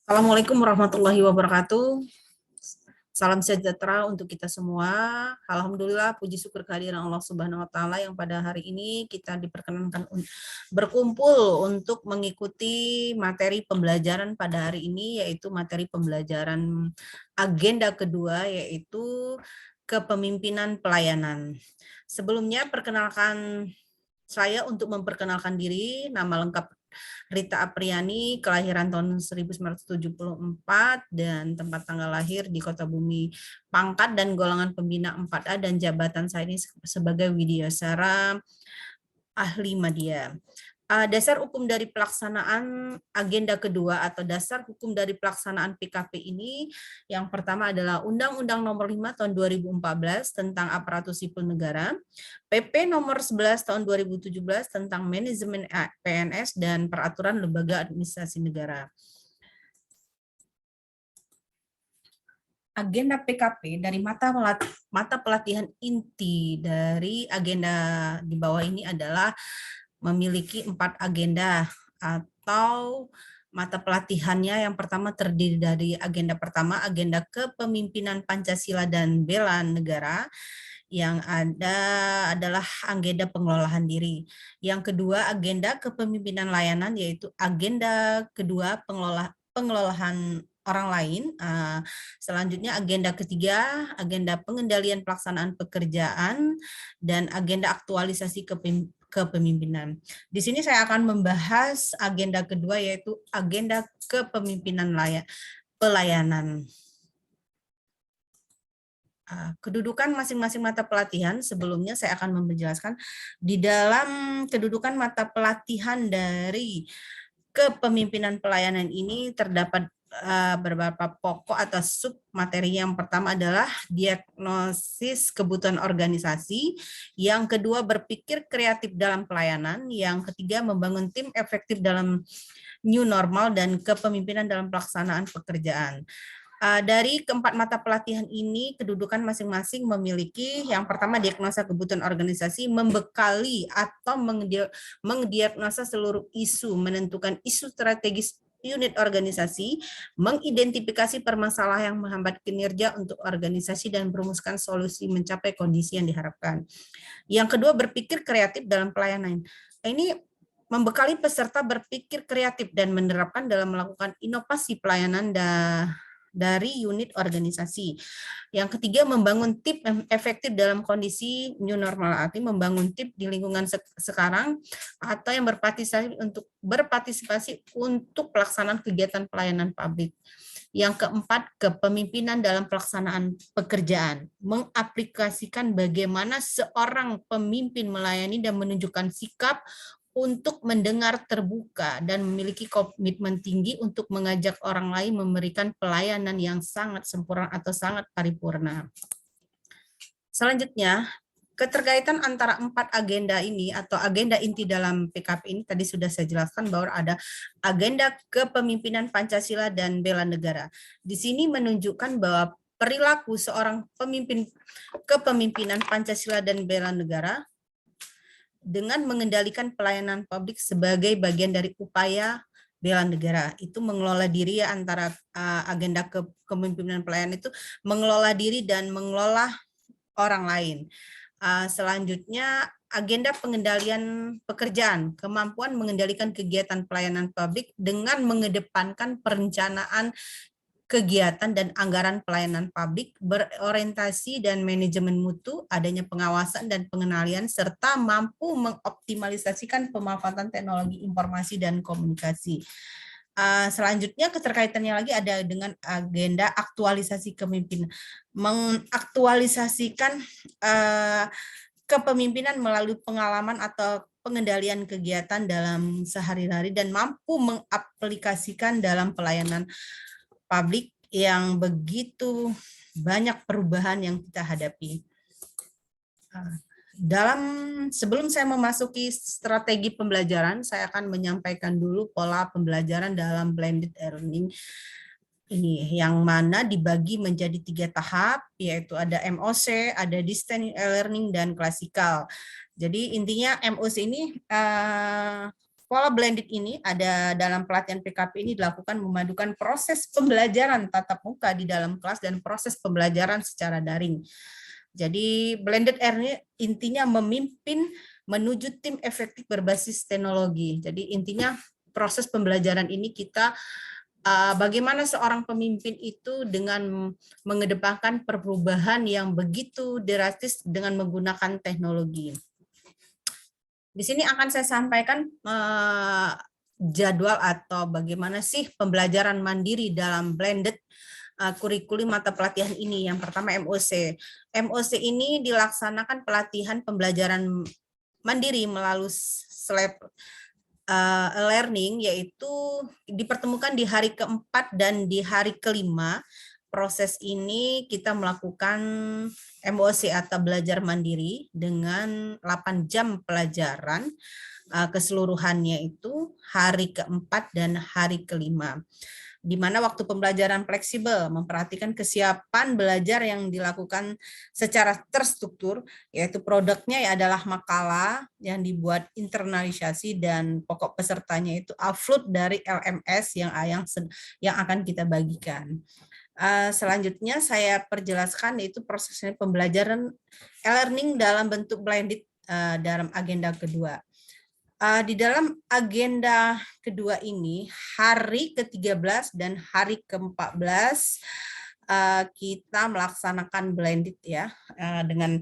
Assalamualaikum warahmatullahi wabarakatuh. Salam sejahtera untuk kita semua. Alhamdulillah, puji syukur kehadiran Allah Subhanahu wa taala yang pada hari ini kita diperkenankan berkumpul untuk mengikuti materi pembelajaran pada hari ini, yaitu materi pembelajaran agenda kedua, yaitu kepemimpinan pelayanan. Sebelumnya perkenalkan saya untuk memperkenalkan diri, nama lengkap Rita Apriani, kelahiran tahun 1974 dan tempat tanggal lahir di Kota Bumi, pangkat dan golongan pembina 4A dan jabatan saya ini sebagai Widyasara Ahli Media. Dasar hukum dari pelaksanaan agenda kedua atau dasar hukum dari pelaksanaan PKP ini yang pertama adalah Undang-Undang Nomor 5 Tahun 2014 tentang Aparatur Sipil Negara, PP Nomor 11 Tahun 2017 tentang Manajemen PNS dan Peraturan Lembaga Administrasi Negara. Agenda PKP dari mata pelatihan inti dari agenda di bawah ini adalah memiliki 4 agenda atau mata pelatihannya. Yang pertama terdiri dari agenda pertama, agenda kepemimpinan Pancasila dan bela negara. Yang ada adalah agenda pengelolaan diri. Yang kedua, agenda kepemimpinan layanan, yaitu agenda kedua pengelolaan orang lain. Selanjutnya agenda ketiga, agenda pengendalian pelaksanaan pekerjaan, dan agenda aktualisasi kepemimpinan. Di sini saya akan membahas agenda kedua, yaitu agenda kepemimpinan pelayanan. Kedudukan masing-masing mata pelatihan, sebelumnya saya akan menjelaskan di dalam kedudukan mata pelatihan dari kepemimpinan pelayanan ini terdapat beberapa pokok atau sub materi. Yang pertama adalah diagnosis kebutuhan organisasi, yang kedua berpikir kreatif dalam pelayanan, yang ketiga membangun tim efektif dalam new normal, dan kepemimpinan dalam pelaksanaan pekerjaan. Dari keempat mata pelatihan ini, kedudukan masing-masing memiliki yang pertama diagnosa kebutuhan organisasi, membekali atau mendiagnosa seluruh isu, menentukan isu strategis unit organisasi, mengidentifikasi permasalahan yang menghambat kinerja untuk organisasi, dan merumuskan solusi mencapai kondisi yang diharapkan. Yang kedua, berpikir kreatif dalam pelayanan. Ini membekali peserta berpikir kreatif dan menerapkan dalam melakukan inovasi pelayanan dari unit organisasi. Yang ketiga, membangun tim efektif dalam kondisi new normal, artinya membangun tim di lingkungan sekarang atau yang berpartisipasi untuk pelaksanaan kegiatan pelayanan publik. Yang keempat, kepemimpinan dalam pelaksanaan pekerjaan, mengaplikasikan bagaimana seorang pemimpin melayani dan menunjukkan sikap untuk mendengar terbuka dan memiliki komitmen tinggi untuk mengajak orang lain memberikan pelayanan yang sangat sempurna atau sangat paripurna. Selanjutnya, keterkaitan antara 4 agenda ini atau agenda inti dalam PKP ini tadi sudah saya jelaskan bahwa ada agenda kepemimpinan Pancasila dan bela negara. Di sini menunjukkan bahwa perilaku seorang pemimpin kepemimpinan Pancasila dan bela negara dengan mengendalikan pelayanan publik sebagai bagian dari upaya bela negara. Itu mengelola diri ya, antara agenda kepemimpinan pelayanan itu mengelola diri dan mengelola orang lain. Selanjutnya agenda pengendalian pekerjaan, kemampuan mengendalikan kegiatan pelayanan publik dengan mengedepankan perencanaan kegiatan dan anggaran pelayanan publik, berorientasi dan manajemen mutu, adanya pengawasan dan pengenalian, serta mampu mengoptimalisasikan pemanfaatan teknologi informasi dan komunikasi. Selanjutnya keterkaitannya lagi ada dengan agenda aktualisasi kepemimpinan, mengaktualisasikan kepemimpinan melalui pengalaman atau pengendalian kegiatan dalam sehari-hari dan mampu mengaplikasikan dalam pelayanan publik yang begitu banyak perubahan yang kita hadapi. Sebelum saya memasuki strategi pembelajaran, saya akan menyampaikan dulu pola pembelajaran dalam blended learning ini, yang mana dibagi menjadi 3 tahap, yaitu ada MOC, ada distance learning, dan klasikal. Jadi intinya MOC ini Pola blended ini ada dalam pelatihan PKP ini dilakukan memadukan proses pembelajaran tatap muka di dalam kelas dan proses pembelajaran secara daring. Jadi blended R ini intinya memimpin menuju tim efektif berbasis teknologi. Jadi intinya proses pembelajaran ini kita bagaimana seorang pemimpin itu dengan mengedepankan perubahan yang begitu drastis dengan menggunakan teknologi. Di sini akan saya sampaikan jadwal atau bagaimana sih pembelajaran mandiri dalam blended kurikulum mata pelatihan ini. Yang pertama MOC. MOC ini dilaksanakan pelatihan pembelajaran mandiri melalui learning, yaitu dipertemukan di hari keempat dan di hari kelima. Proses ini kita melakukan MOC atau belajar mandiri dengan 8 jam pelajaran, keseluruhannya itu hari keempat dan hari kelima, di mana waktu pembelajaran fleksibel, memperhatikan kesiapan belajar yang dilakukan secara terstruktur, yaitu produknya adalah makalah yang dibuat internalisasi dan pokok pesertanya itu upload dari LMS yang akan kita bagikan. Selanjutnya saya perjelaskan yaitu prosesnya pembelajaran e-learning dalam bentuk blended dalam agenda kedua. Di dalam agenda kedua ini, hari ke-13 dan hari ke-14 kita melaksanakan blended ya, dengan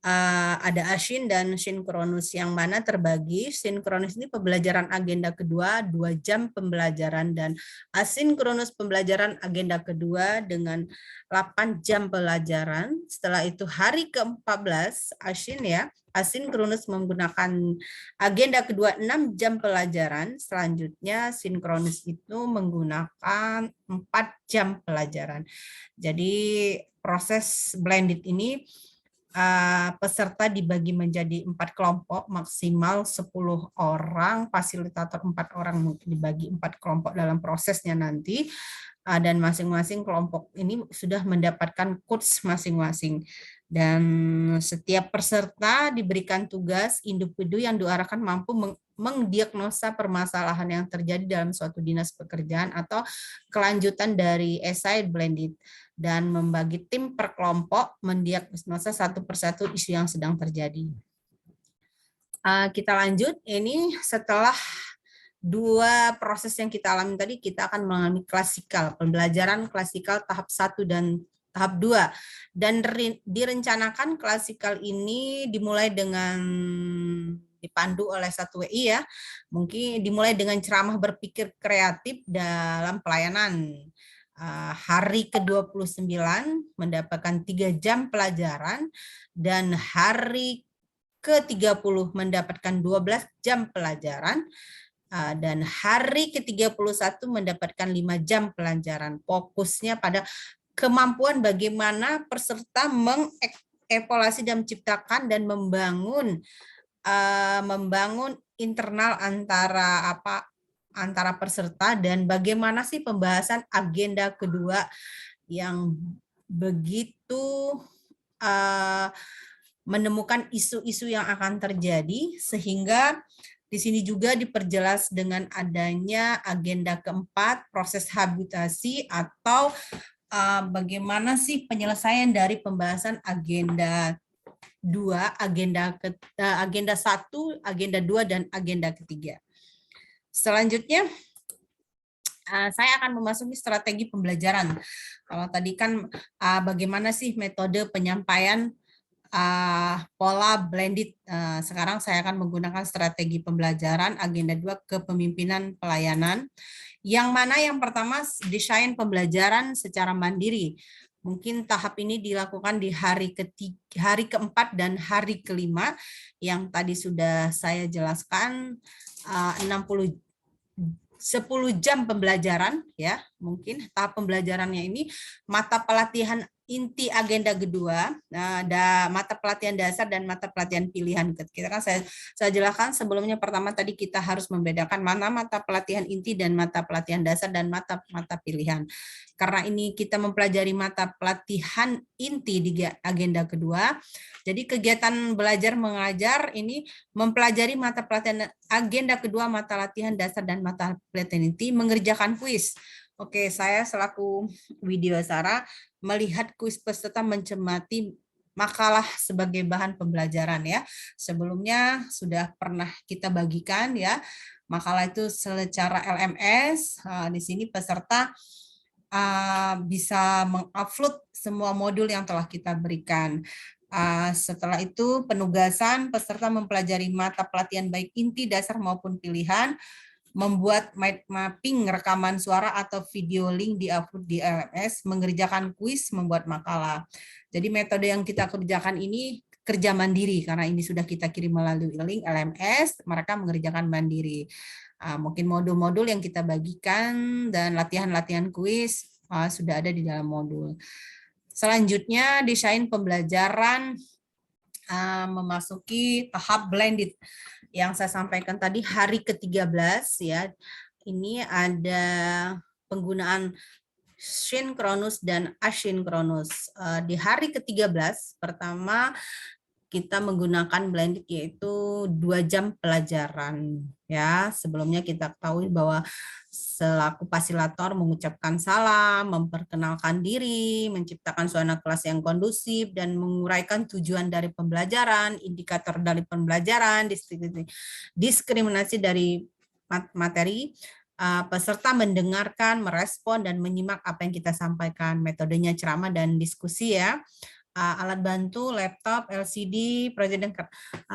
ada async dan sinkronus, yang mana terbagi. Sinkronus ini pembelajaran agenda kedua 2 jam pembelajaran, dan asinkronus pembelajaran agenda kedua dengan 8 jam pelajaran. Setelah itu hari ke-14 async ya, asinkronus menggunakan agenda kedua 6 jam pelajaran. Selanjutnya sinkronus itu menggunakan 4 jam pelajaran. Jadi proses blended ini peserta dibagi menjadi 4 kelompok, maksimal 10 orang, fasilitator 4 orang, mungkin dibagi 4 kelompok dalam prosesnya nanti, dan masing-masing kelompok ini sudah mendapatkan coach masing-masing. Dan setiap peserta diberikan tugas individu yang diarahkan mampu mendiagnosa permasalahan yang terjadi dalam suatu dinas pekerjaan atau kelanjutan dari esai blended, dan membagi tim per kelompok mendiagnosa satu persatu isu yang sedang terjadi. Kita lanjut, ini setelah 2 proses yang kita alami tadi, kita akan mengalami klasikal, pembelajaran klasikal tahap 1 dan tahap 2. Dan direncanakan klasikal ini dimulai dengan dipandu oleh 1WI ya, mungkin dimulai dengan ceramah berpikir kreatif dalam pelayanan. Hari ke-29 mendapatkan 3 jam pelajaran, dan hari ke-30 mendapatkan 12 jam pelajaran, dan hari ke-31 mendapatkan 5 jam pelajaran. Fokusnya pada kemampuan bagaimana peserta mengevaluasi dan menciptakan dan membangun internal antara peserta, dan bagaimana sih pembahasan agenda kedua yang begitu menemukan isu-isu yang akan terjadi, sehingga di sini juga diperjelas dengan adanya agenda keempat, proses habitasi atau bagaimana sih penyelesaian dari pembahasan agenda 2, agenda 1, agenda 2, dan agenda ketiga. Selanjutnya, saya akan memasuki strategi pembelajaran. Kalau tadi kan bagaimana sih metode penyampaian pola blended, sekarang saya akan menggunakan strategi pembelajaran agenda 2 kepemimpinan pelayanan, yang mana yang pertama desain pembelajaran secara mandiri. Mungkin tahap ini dilakukan di hari keempat dan hari kelima, yang tadi sudah saya jelaskan, 10 jam pembelajaran ya. Mungkin tahap pembelajarannya ini mata pelatihan inti agenda kedua, mata pelatihan dasar dan mata pelatihan pilihan. Kita kan saya jelaskan sebelumnya, pertama tadi kita harus membedakan mana mata pelatihan inti dan mata pelatihan dasar dan mata pilihan. Karena ini kita mempelajari mata pelatihan inti di agenda kedua, jadi kegiatan belajar mengajar ini mempelajari mata pelatihan agenda kedua, mata latihan dasar dan mata pelatihan inti, mengerjakan kuis. Oke, saya selaku Widya Sarah melihat kuis peserta mencermati makalah sebagai bahan pembelajaran ya. Sebelumnya sudah pernah kita bagikan ya, makalah itu secara LMS. Di sini peserta bisa mengupload semua modul yang telah kita berikan. Setelah itu penugasan peserta mempelajari mata pelatihan baik inti, dasar maupun pilihan, membuat mind mapping rekaman suara atau video link di-upload di LMS, mengerjakan kuis, membuat makalah. Jadi metode yang kita kerjakan ini kerja mandiri, karena ini sudah kita kirim melalui link LMS, mereka mengerjakan mandiri. Mungkin modul-modul yang kita bagikan dan latihan-latihan kuis sudah ada di dalam modul. Selanjutnya, desain pembelajaran memasuki tahap blended. Yang saya sampaikan tadi hari ke-13 ya. Ini ada penggunaan sinkronus dan asinkronus. Di hari ke-13 pertama kita menggunakan blended, yaitu 2 jam pelajaran ya. Sebelumnya kita ketahui bahwa selaku fasilitator mengucapkan salam, memperkenalkan diri, menciptakan suasana kelas yang kondusif, dan menguraikan tujuan dari pembelajaran, indikator dari pembelajaran, diskriminasi dari materi. Peserta mendengarkan, merespon, dan menyimak apa yang kita sampaikan. Metodenya ceramah dan diskusi ya. Alat bantu, laptop, LCD, projector,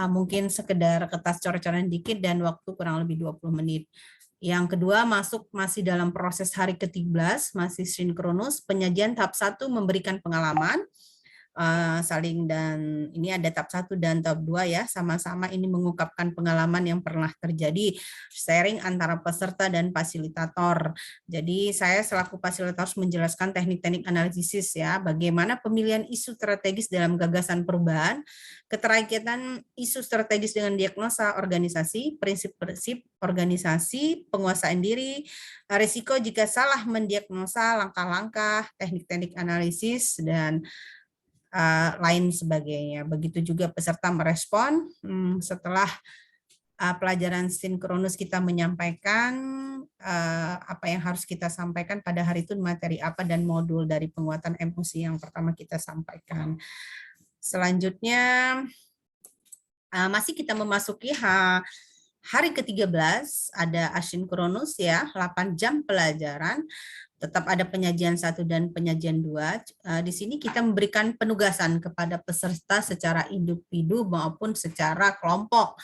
mungkin sekedar kertas coret-coretan dikit dan waktu kurang lebih 20 menit. Yang kedua masih dalam proses hari ke-13, masih sinkronus, penyajian tahap 1 memberikan pengalaman, saling, dan ini ada tahap 1 dan tahap 2 ya, sama-sama ini mengungkapkan pengalaman yang pernah terjadi, sharing antara peserta dan fasilitator. Jadi saya selaku fasilitator menjelaskan teknik-teknik analisis ya, bagaimana pemilihan isu strategis dalam gagasan perubahan, keterkaitan isu strategis dengan diagnosa organisasi, prinsip-prinsip organisasi, penguasaan diri, risiko jika salah mendiagnosa, langkah-langkah, teknik-teknik analisis, dan lain sebagainya. Begitu juga peserta merespon setelah pelajaran sinkronus kita menyampaikan apa yang harus kita sampaikan pada hari itu, materi apa dan modul dari penguatan emosi yang pertama kita sampaikan. Selanjutnya masih kita memasuki hari ke-13, ada asinkronus ya, 8 jam pelajaran. Tetap ada penyajian 1 dan penyajian 2. Di sini kita memberikan penugasan kepada peserta secara individu maupun secara kelompok.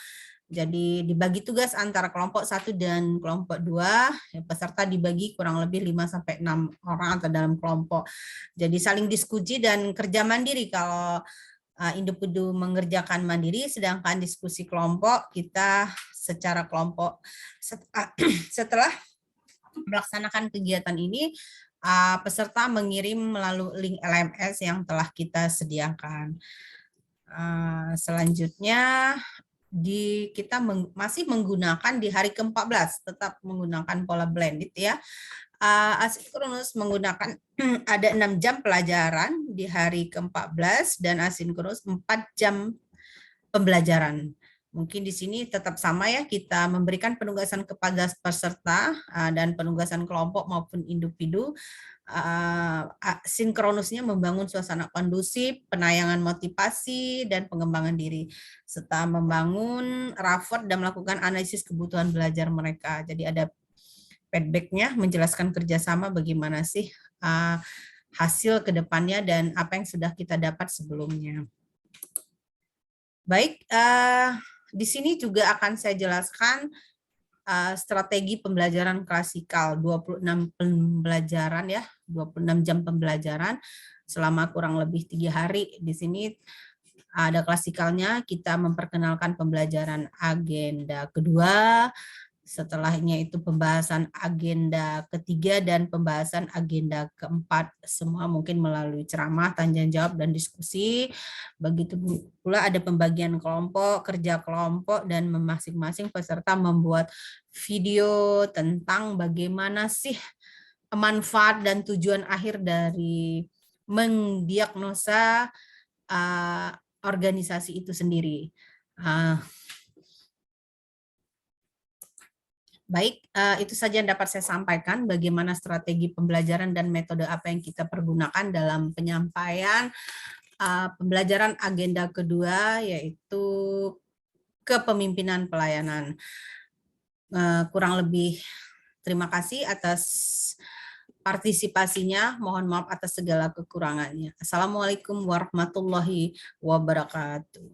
Jadi dibagi tugas antara kelompok 1 dan kelompok 2. Peserta dibagi kurang lebih 5-6 orang atau dalam kelompok. Jadi saling diskusi dan kerja mandiri. Kalau individu mengerjakan mandiri, sedangkan diskusi kelompok kita secara kelompok. Setelah melaksanakan kegiatan ini, peserta mengirim melalui link LMS yang telah kita sediakan. Selanjutnya kita masih menggunakan di hari ke-14, tetap menggunakan pola blended ya. Asinkronus menggunakan ada 6 jam pelajaran di hari ke-14 dan asinkronus 4 jam pembelajaran. Mungkin di sini tetap sama ya, kita memberikan penugasan kepada peserta dan penugasan kelompok maupun individu. Sinkronusnya membangun suasana kondusif, penayangan motivasi, dan pengembangan diri, serta membangun rapport dan melakukan analisis kebutuhan belajar mereka. Jadi ada feedback-nya, menjelaskan kerjasama bagaimana sih hasil ke depannya dan apa yang sudah kita dapat sebelumnya. Baik, di sini juga akan saya jelaskan strategi pembelajaran klasikal, 26 pembelajaran ya, 26 jam pembelajaran selama kurang lebih 3 hari. Di sini ada klasikalnya, kita memperkenalkan pembelajaran agenda kedua, Setelahnya itu pembahasan agenda ketiga dan pembahasan agenda keempat. Semua mungkin melalui ceramah, tanya jawab, dan diskusi. Begitu pula ada pembagian kelompok, kerja kelompok, dan masing-masing peserta membuat video tentang bagaimana sih manfaat dan tujuan akhir dari mendiagnosa organisasi itu sendiri. Baik, itu saja yang dapat saya sampaikan, bagaimana strategi pembelajaran dan metode apa yang kita pergunakan dalam penyampaian pembelajaran agenda kedua, yaitu kepemimpinan pelayanan. Kurang lebih terima kasih atas partisipasinya, mohon maaf atas segala kekurangannya. Assalamualaikum warahmatullahi wabarakatuh.